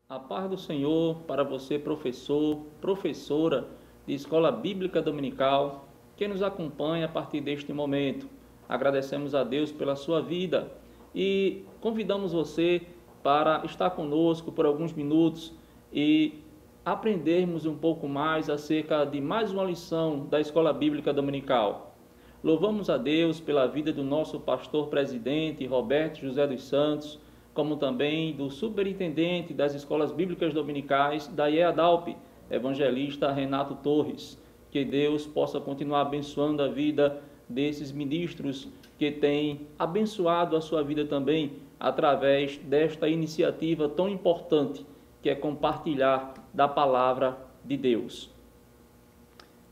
A paz do Senhor para você, professor, professora de Escola Bíblica Dominical, que nos acompanha a partir deste momento. Agradecemos a Deus pela sua vida e convidamos você para estar conosco por alguns minutos e aprendermos um pouco mais acerca de mais uma lição da Escola Bíblica Dominical. Louvamos a Deus pela vida do nosso pastor presidente, Roberto José dos Santos, como também do superintendente das escolas bíblicas dominicais da IEADALP, evangelista Renato Torres. Que Deus possa continuar abençoando a vida desses ministros que têm abençoado a sua vida também através desta iniciativa tão importante que é compartilhar da palavra de Deus.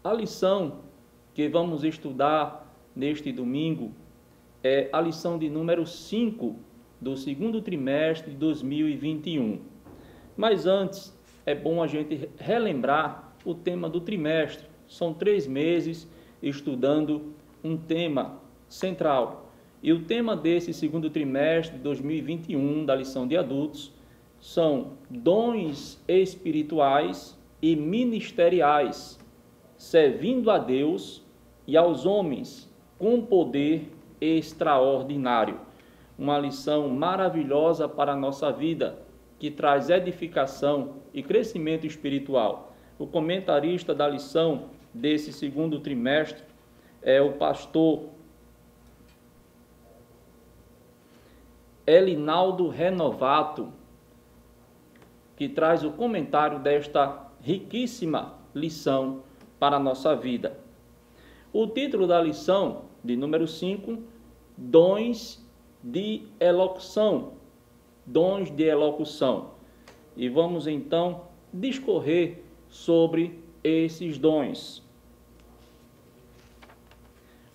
A lição que vamos estudar neste domingo é a lição de número 5 do segundo trimestre de 2021. Mas antes, é bom a gente relembrar o tema do trimestre. São 3 meses estudando um tema central. E o tema desse segundo trimestre de 2021, da lição de adultos, são dons espirituais e ministeriais, servindo a Deus e aos homens com poder extraordinário. Uma lição maravilhosa para a nossa vida, que traz edificação e crescimento espiritual. O comentarista da lição desse segundo trimestre é o pastor Elinaldo Renovato, que traz o comentário desta riquíssima lição para a nossa vida. O título da lição, de número 5, dons de elocução, dons de elocução. E vamos então discorrer sobre esses dons.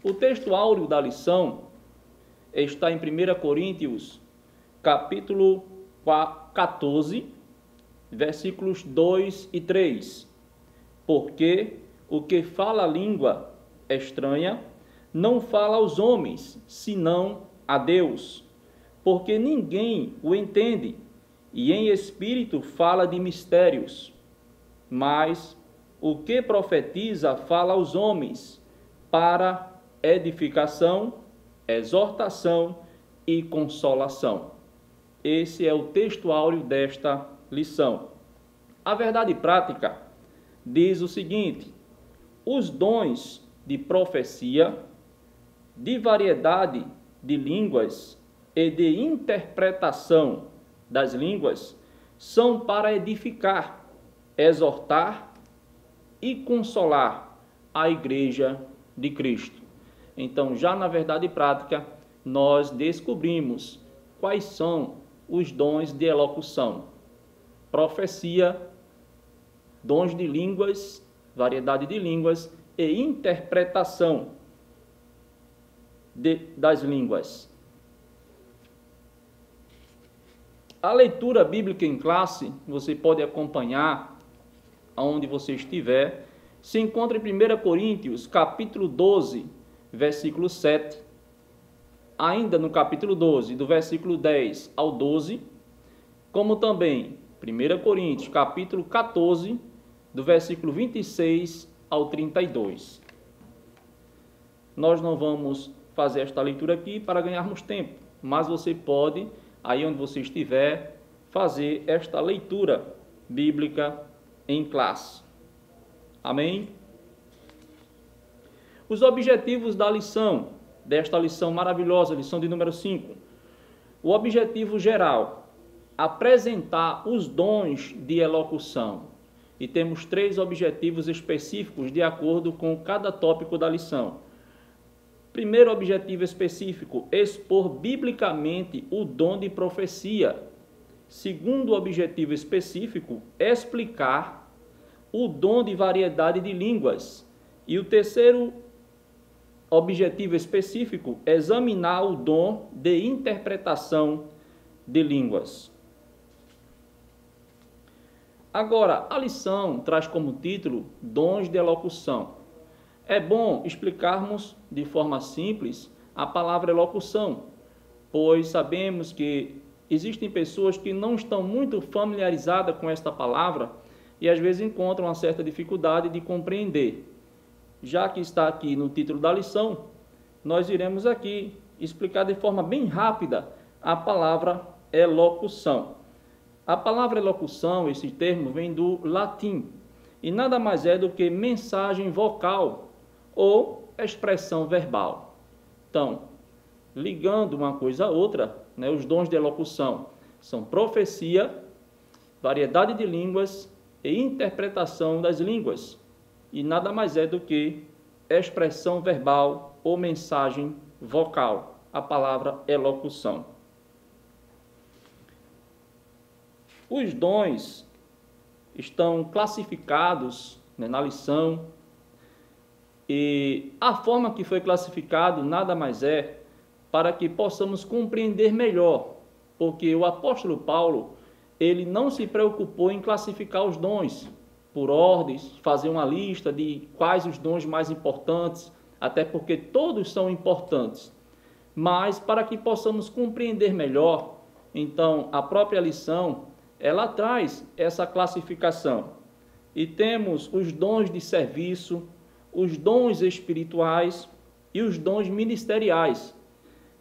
O texto áureo da lição está em 1 Coríntios, capítulo 14, versículos 2 e 3. Porque o que fala a língua estranha não fala aos homens, senão a Deus, porque ninguém o entende, e em espírito fala de mistérios. Mas o que profetiza fala aos homens, para edificação, exortação e consolação. Esse é o texto áureo desta lição. A verdade prática diz o seguinte: os dons de profecia, de variedade de línguas e de interpretação das línguas são para edificar, exortar e consolar a igreja de Cristo. Então, já na verdade prática, nós descobrimos quais são os dons de elocução: profecia, dons de línguas, variedade de línguas e interpretação das línguas. A leitura bíblica em classe, você pode acompanhar aonde você estiver, se encontra em 1 Coríntios, capítulo 12, versículo 7, ainda no capítulo 12, do versículo 10 ao 12, como também 1 Coríntios, capítulo 14, do versículo 26 ao 32. Nós não vamos fazer esta leitura aqui para ganharmos tempo, mas você pode, aí onde você estiver, fazer esta leitura bíblica em classe. Amém? Os objetivos da lição, desta lição maravilhosa, lição de número 5. O objetivo geral: apresentar os dons de elocução. E temos 3 objetivos específicos de acordo com cada tópico da lição. Primeiro objetivo específico: expor biblicamente o dom de profecia. Segundo objetivo específico: explicar o dom de variedade de línguas. E o terceiro objetivo específico: examinar o dom de interpretação de línguas. Agora, a lição traz como título dons de elocução. É bom explicarmos de forma simples a palavra elocução, pois sabemos que existem pessoas que não estão muito familiarizadas com esta palavra e às vezes encontram uma certa dificuldade de compreender. Já que está aqui no título da lição, nós iremos aqui explicar de forma bem rápida a palavra elocução. A palavra elocução, esse termo, vem do latim e nada mais é do que mensagem vocal ou expressão verbal. Então, ligando uma coisa a outra, os dons de elocução são profecia, variedade de línguas e interpretação das línguas. E nada mais é do que expressão verbal ou mensagem vocal, a palavra elocução. Os dons estão classificados na lição e a forma que foi classificado nada mais é para que possamos compreender melhor, porque o apóstolo Paulo, ele não se preocupou em classificar os dons por ordens, fazer uma lista de quais os dons mais importantes, até porque todos são importantes, mas para que possamos compreender melhor, então a própria lição, ela traz essa classificação. E temos os dons de serviço, os dons espirituais e os dons ministeriais.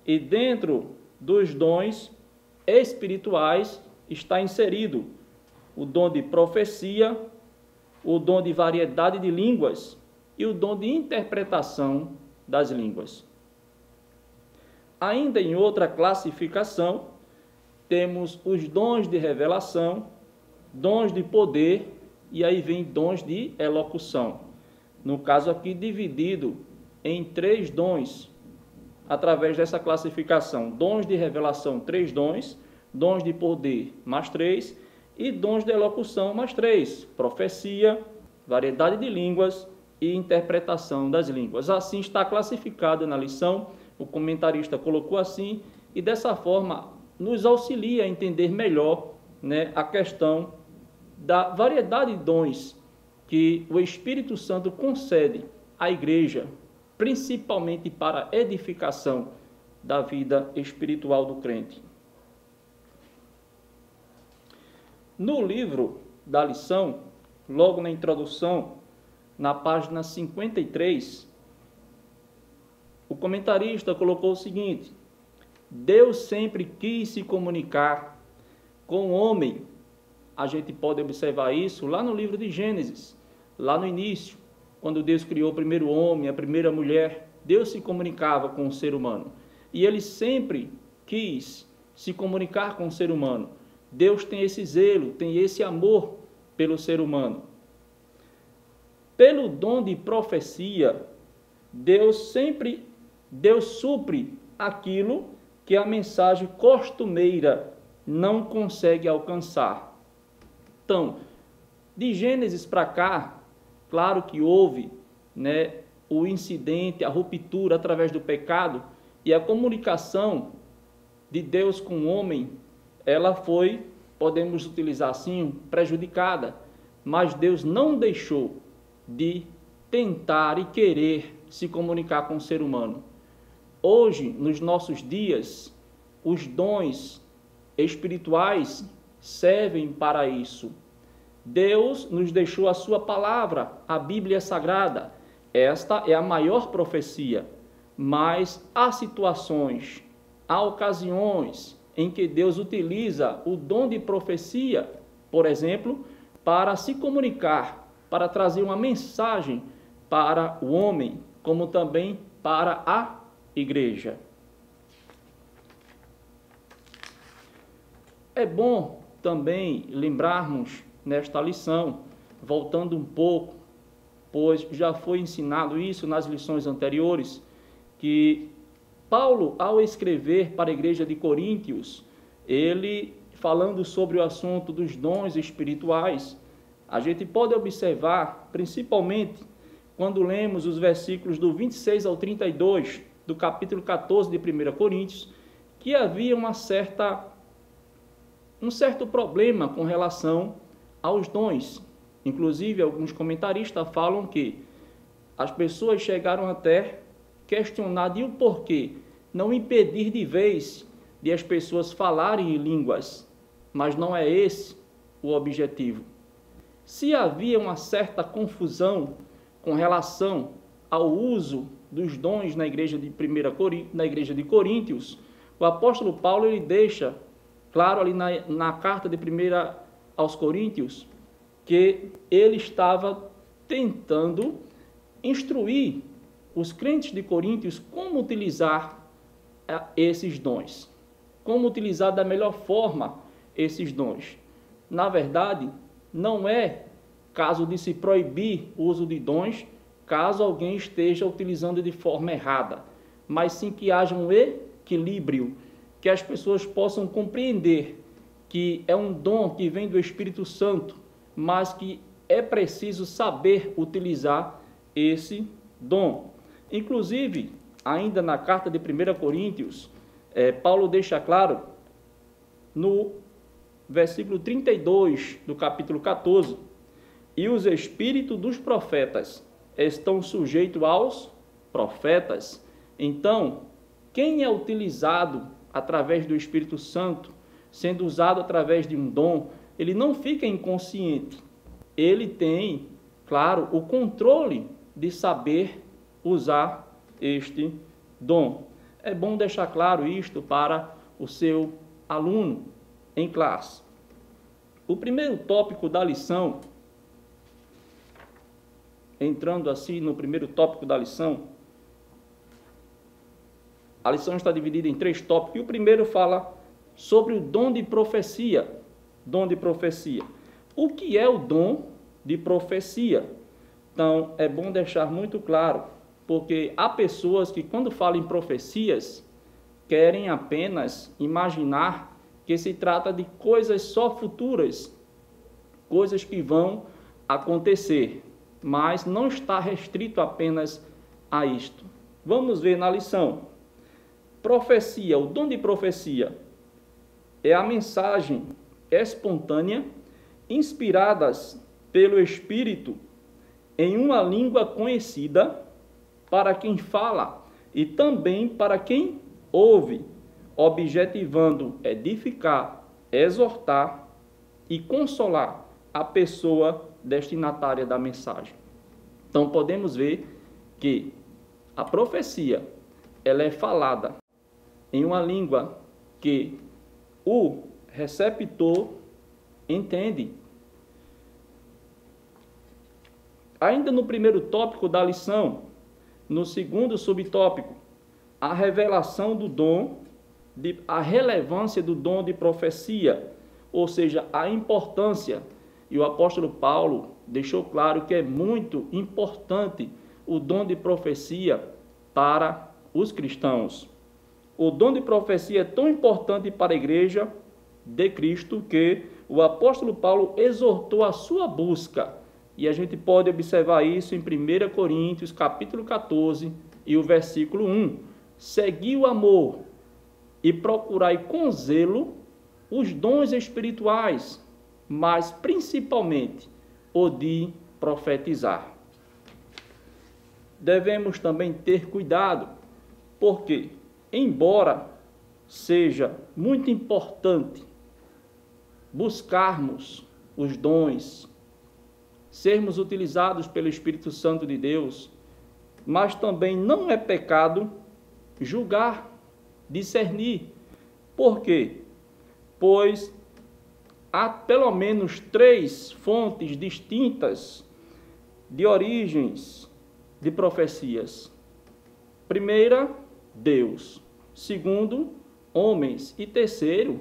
E dentro dos dons espirituais está inserido o dom de profecia, o dom de variedade de línguas e o dom de interpretação das línguas. Ainda em outra classificação, temos os dons de revelação, dons de poder e aí vem dons de elocução. No caso aqui, dividido em 3 dons, através dessa classificação: dons de revelação, 3 dons, dons de poder, mais 3, e dons de elocução, mais 3, profecia, variedade de línguas e interpretação das línguas. Assim está classificado na lição, o comentarista colocou assim, e dessa forma nos auxilia a entender melhor a questão da variedade de dons que o Espírito Santo concede à igreja, principalmente para a edificação da vida espiritual do crente. No livro da lição, logo na introdução, na página 53, o comentarista colocou o seguinte: Deus sempre quis se comunicar com o homem. A gente pode observar isso lá no livro de Gênesis, lá no início, quando Deus criou o primeiro homem, a primeira mulher, Deus se comunicava com o ser humano. E Ele sempre quis se comunicar com o ser humano. Deus tem esse zelo, tem esse amor pelo ser humano. Pelo dom de profecia, Deus supre aquilo que a mensagem costumeira não consegue alcançar. Então, de Gênesis para cá, claro que houve o incidente, a ruptura através do pecado, e a comunicação de Deus com o homem, ela foi, podemos utilizar assim, prejudicada, mas Deus não deixou de tentar e querer se comunicar com o ser humano. Hoje, nos nossos dias, os dons espirituais servem para isso. Deus nos deixou a sua palavra, a Bíblia Sagrada. Esta é a maior profecia, mas há situações, há ocasiões em que Deus utiliza o dom de profecia, por exemplo, para se comunicar, para trazer uma mensagem para o homem, como também para a igreja. É bom também lembrarmos nesta lição, voltando um pouco, pois já foi ensinado isso nas lições anteriores, que Paulo, ao escrever para a igreja de Coríntios, ele, falando sobre o assunto dos dons espirituais, a gente pode observar, principalmente, quando lemos os versículos do 26 ao 32, do capítulo 14 de 1 Coríntios, que havia um certo problema com relação aos dons. Inclusive, alguns comentaristas falam que as pessoas chegaram até questionar de o porquê não impedir de vez de as pessoas falarem em línguas, mas não é esse o objetivo. Se havia uma certa confusão com relação ao uso dos dons na igreja de Coríntios, o apóstolo Paulo ele deixa claro ali na carta de 1 aos Coríntios que ele estava tentando instruir os crentes de Coríntios como utilizar esses dons, como utilizar da melhor forma esses dons. Na verdade, não é caso de se proibir o uso de dons, caso alguém esteja utilizando de forma errada, mas sim que haja um equilíbrio, que as pessoas possam compreender que é um dom que vem do Espírito Santo, mas que é preciso saber utilizar esse dom. Inclusive, ainda na carta de 1 Coríntios, Paulo deixa claro, no versículo 32 do capítulo 14, e os espíritos dos profetas estão sujeitos aos profetas. Então, quem é utilizado através do Espírito Santo, sendo usado através de um dom, ele não fica inconsciente. Ele tem, claro, o controle de saber usar este dom. É bom deixar claro isto para o seu aluno em classe. O primeiro tópico da lição, entrando assim no primeiro tópico da lição, a lição está dividida em 3 tópicos, e o primeiro fala sobre o dom de profecia. Dom de profecia. O que é o dom de profecia? Então, é bom deixar muito claro, porque há pessoas que, quando falam em profecias, querem apenas imaginar que se trata de coisas só futuras, coisas que vão acontecer, mas não está restrito apenas a isto. Vamos ver na lição. Profecia, o dom de profecia é a mensagem espontânea, inspiradas pelo Espírito em uma língua conhecida para quem fala e também para quem ouve, objetivando edificar, exortar e consolar a pessoa destinatária da mensagem. Então podemos ver que a profecia ela é falada em uma língua que o receptor entende. Ainda no primeiro tópico da lição, no segundo subtópico, a revelação do dom, a relevância do dom de profecia, ou seja, a importância. E o apóstolo Paulo deixou claro que é muito importante o dom de profecia para os cristãos. O dom de profecia é tão importante para a igreja de Cristo que o apóstolo Paulo exortou a sua busca. E a gente pode observar isso em 1 Coríntios, capítulo 14, e o versículo 1. Segui o amor e procurai com zelo os dons espirituais, mas principalmente o de profetizar. Devemos também ter cuidado, porque, embora seja muito importante buscarmos os dons, sermos utilizados pelo Espírito Santo de Deus, mas também não é pecado julgar, discernir. Por quê? Pois há pelo menos 3 fontes distintas de origens de profecias. Primeira, Deus. Segundo, homens. E terceiro,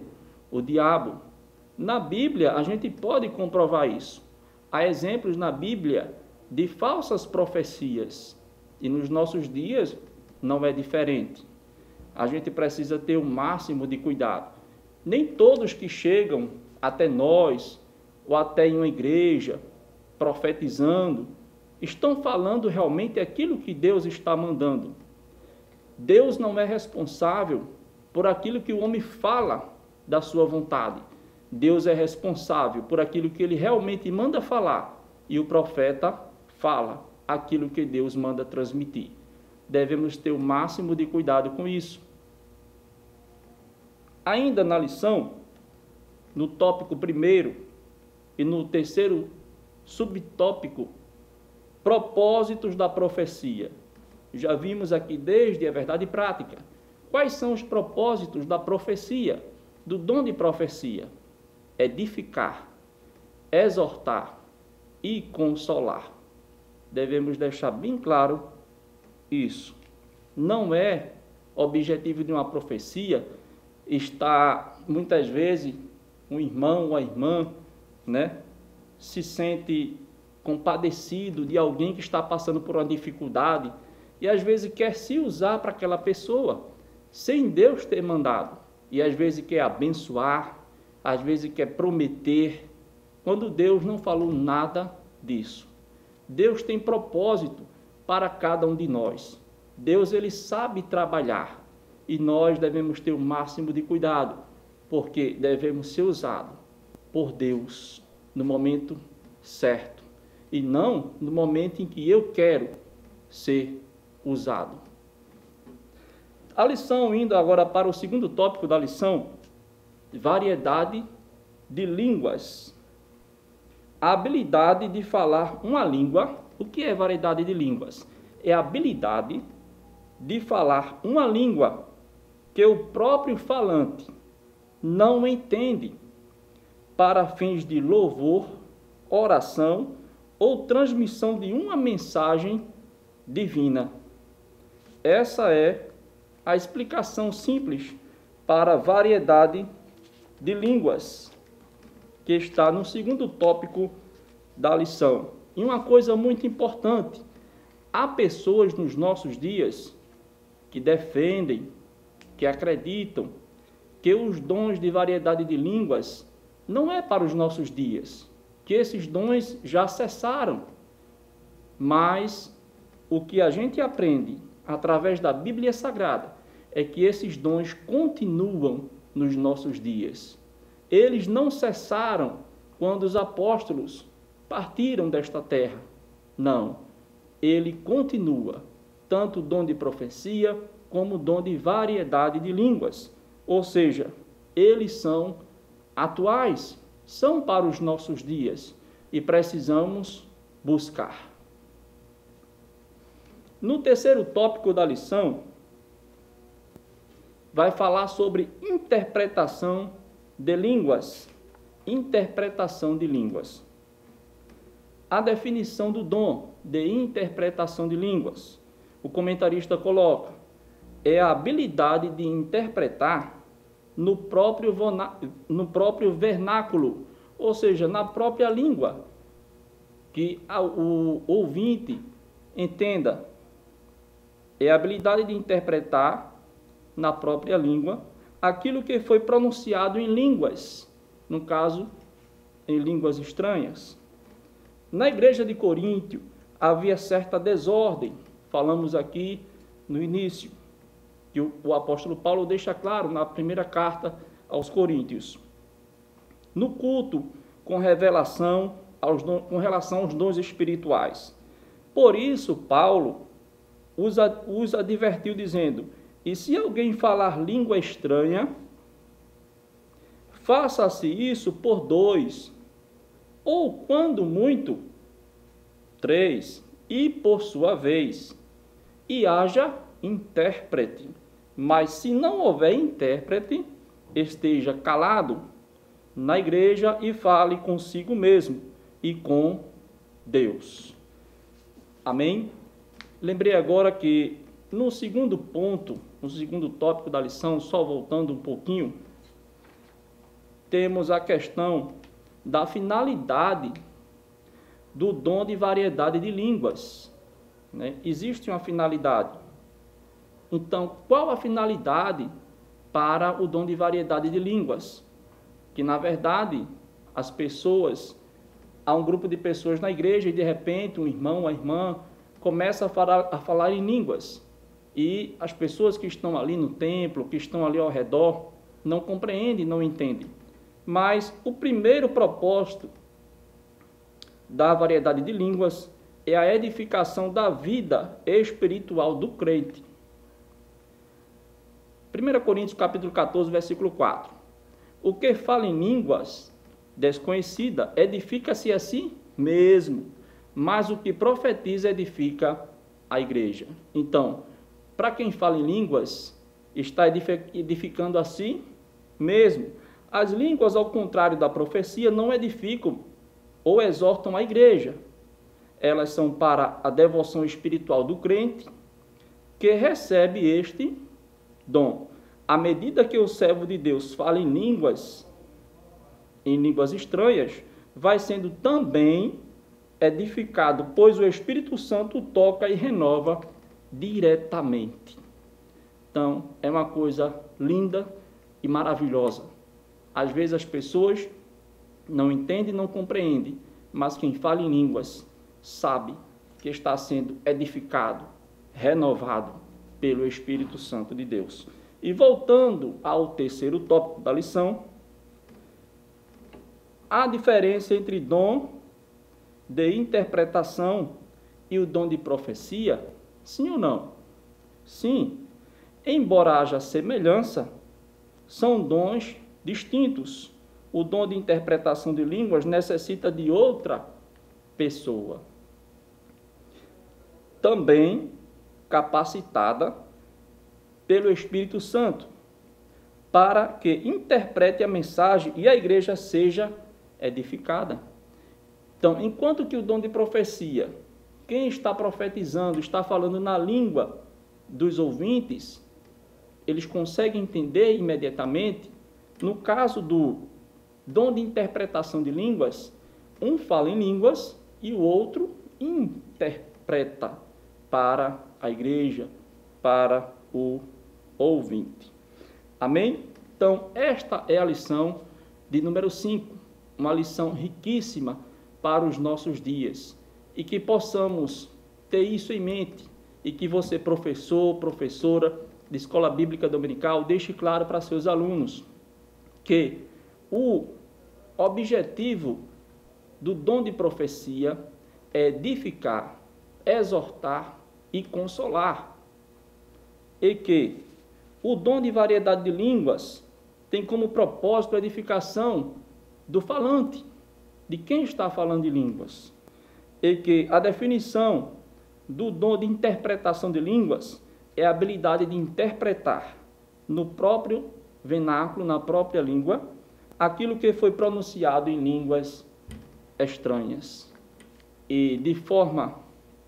o diabo. Na Bíblia, a gente pode comprovar isso. Há exemplos na Bíblia de falsas profecias. E nos nossos dias não é diferente. A gente precisa ter o máximo de cuidado. Nem todos que chegam até nós, ou até em uma igreja, profetizando, estão falando realmente aquilo que Deus está mandando. Deus não é responsável por aquilo que o homem fala da sua vontade. Deus é responsável por aquilo que ele realmente manda falar. E o profeta fala aquilo que Deus manda transmitir. Devemos ter o máximo de cuidado com isso. Ainda na lição, no tópico primeiro e no terceiro subtópico, propósitos da profecia. Já vimos aqui desde a verdade prática. Quais são os propósitos da profecia, do dom de profecia? Edificar, exortar e consolar. Devemos deixar bem claro isso. Não é objetivo de uma profecia estar, muitas vezes, um irmão ou a irmã, se sente compadecido de alguém que está passando por uma dificuldade e às vezes quer se usar para aquela pessoa sem Deus ter mandado, e às vezes quer abençoar, às vezes quer prometer, quando Deus não falou nada disso. Deus tem propósito para cada um de nós. Deus, ele sabe trabalhar, e nós devemos ter o máximo de cuidado, porque devemos ser usados por Deus no momento certo, e não no momento em que eu quero ser usado. A lição, indo agora para o segundo tópico da lição, variedade de línguas. A habilidade de falar uma língua. O que é variedade de línguas? É a habilidade de falar uma língua que o próprio falante não entende, para fins de louvor, oração ou transmissão de uma mensagem divina. Essa é a explicação simples para a variedade de línguas, que está no segundo tópico da lição. E uma coisa muito importante: há pessoas nos nossos dias que defendem, que acreditam que os dons de variedade de línguas não é para os nossos dias, que esses dons já cessaram. Mas o que a gente aprende através da Bíblia Sagrada é que esses dons continuam nos nossos dias. Eles não cessaram quando os apóstolos partiram desta terra. Não, ele continua, tanto o dom de profecia como o dom de variedade de línguas. Ou seja, eles são atuais, são para os nossos dias e precisamos buscar. No terceiro tópico da lição, vai falar sobre interpretação de línguas. Interpretação de línguas. A definição do dom de interpretação de línguas. O comentarista coloca: é a habilidade de interpretar no próprio vernáculo, ou seja, na própria língua, que o ouvinte entenda. É a habilidade de interpretar na própria língua aquilo que foi pronunciado em línguas, no caso, em línguas estranhas. Na igreja de Coríntio havia certa desordem, falamos aqui no início, que o apóstolo Paulo deixa claro na primeira carta aos Coríntios. No culto com revelação com relação aos dons espirituais. Por isso, Paulo os advertiu dizendo: e se alguém falar língua estranha, faça-se isso por 2, ou quando muito, 3, e por sua vez, e haja intérprete. Mas se não houver intérprete, esteja calado na igreja e fale consigo mesmo e com Deus. Amém? Lembrei agora que no segundo ponto, no segundo tópico da lição, só voltando um pouquinho, temos a questão da finalidade do dom de variedade de línguas. Existe uma finalidade. Então, qual a finalidade para o dom de variedade de línguas? Que, na verdade, as pessoas, há um grupo de pessoas na igreja e, de repente, um irmão, uma irmã, começa a falar em línguas. E as pessoas que estão ali no templo, que estão ali ao redor, não compreendem, não entendem. Mas o primeiro propósito da variedade de línguas é a edificação da vida espiritual do crente. 1 Coríntios capítulo 14, versículo 4. O que fala em línguas desconhecida edifica-se a si mesmo, mas o que profetiza edifica a igreja. Então, para quem fala em línguas, está edificando a si mesmo. As línguas, ao contrário da profecia, não edificam ou exortam a igreja. Elas são para a devoção espiritual do crente, que recebe este dom. À medida que o servo de Deus fala em línguas estranhas, vai sendo também edificado, pois o Espírito Santo toca e renova diretamente. Então, é uma coisa linda e maravilhosa. Às vezes as pessoas não entendem, não compreendem, mas quem fala em línguas sabe que está sendo edificado, renovado pelo Espírito Santo de Deus. E voltando ao terceiro tópico da lição, a diferença entre dom de interpretação e o dom de profecia, sim ou não? Sim. Embora haja semelhança, são dons distintos. O dom de interpretação de línguas necessita de outra pessoa, também capacitada pelo Espírito Santo, para que interprete a mensagem e a igreja seja edificada. Então, enquanto que o dom de profecia, quem está profetizando, está falando na língua dos ouvintes, eles conseguem entender imediatamente. No caso do dom de interpretação de línguas, um fala em línguas e o outro interpreta para a igreja, para o ouvinte. Amém? Então, esta é a lição de número 5, uma lição riquíssima para os nossos dias, e que possamos ter isso em mente, e que você, professor, professora de escola bíblica dominical, deixe claro para seus alunos que o objetivo do dom de profecia é edificar, exortar e consolar, e que o dom de variedade de línguas tem como propósito a edificação do falante, de quem está falando de línguas, e que a definição do dom de interpretação de línguas é a habilidade de interpretar no próprio vernáculo, na própria língua, aquilo que foi pronunciado em línguas estranhas. E, de forma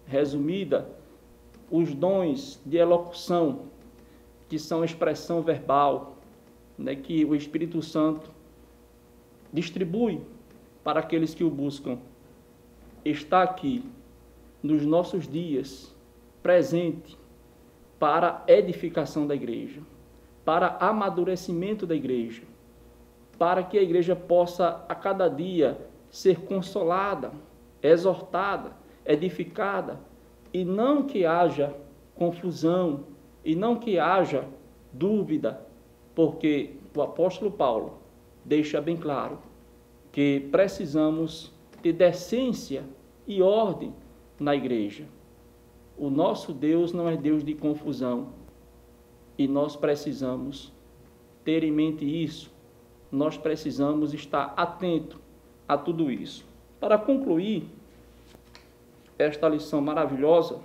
resumida, os dons de elocução, que são expressão verbal, né, que o Espírito Santo distribui para aqueles que o buscam, está aqui nos nossos dias, presente para edificação da igreja, para amadurecimento da igreja, para que a igreja possa a cada dia ser consolada, exortada, edificada, e não que haja confusão, e não que haja dúvida, porque o apóstolo Paulo deixa bem claro que precisamos ter decência e ordem na igreja. O nosso Deus não é Deus de confusão, e nós precisamos ter em mente isso. Nós precisamos estar atento a tudo isso. Para concluir esta lição maravilhosa,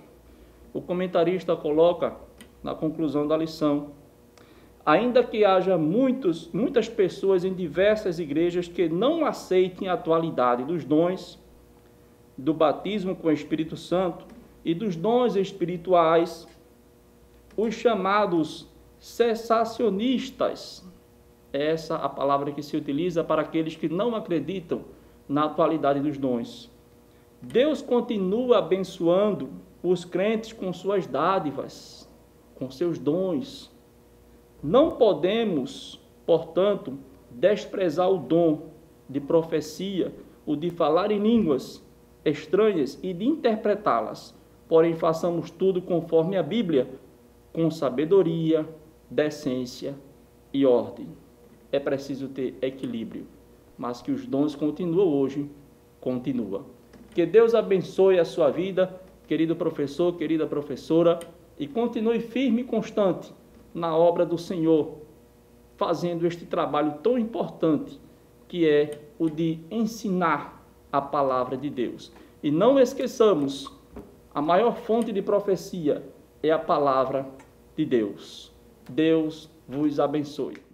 o comentarista coloca na conclusão da lição: ainda que haja muitas pessoas em diversas igrejas que não aceitem a atualidade dos dons, do batismo com o Espírito Santo e dos dons espirituais, os chamados cessacionistas, essa é a palavra que se utiliza para aqueles que não acreditam na atualidade dos dons. Deus continua abençoando os crentes com suas dádivas, com seus dons. Não podemos, portanto, desprezar o dom de profecia, o de falar em línguas estranhas e de interpretá-las. Porém, façamos tudo conforme a Bíblia, com sabedoria, decência e ordem. É preciso ter equilíbrio, mas que os dons continuam hoje, continua. Que Deus abençoe a sua vida, querido professor, querida professora, e continue firme e constante na obra do Senhor, fazendo este trabalho tão importante, que é o de ensinar a palavra de Deus. E não esqueçamos, a maior fonte de profecia é a palavra de Deus. Deus vos abençoe.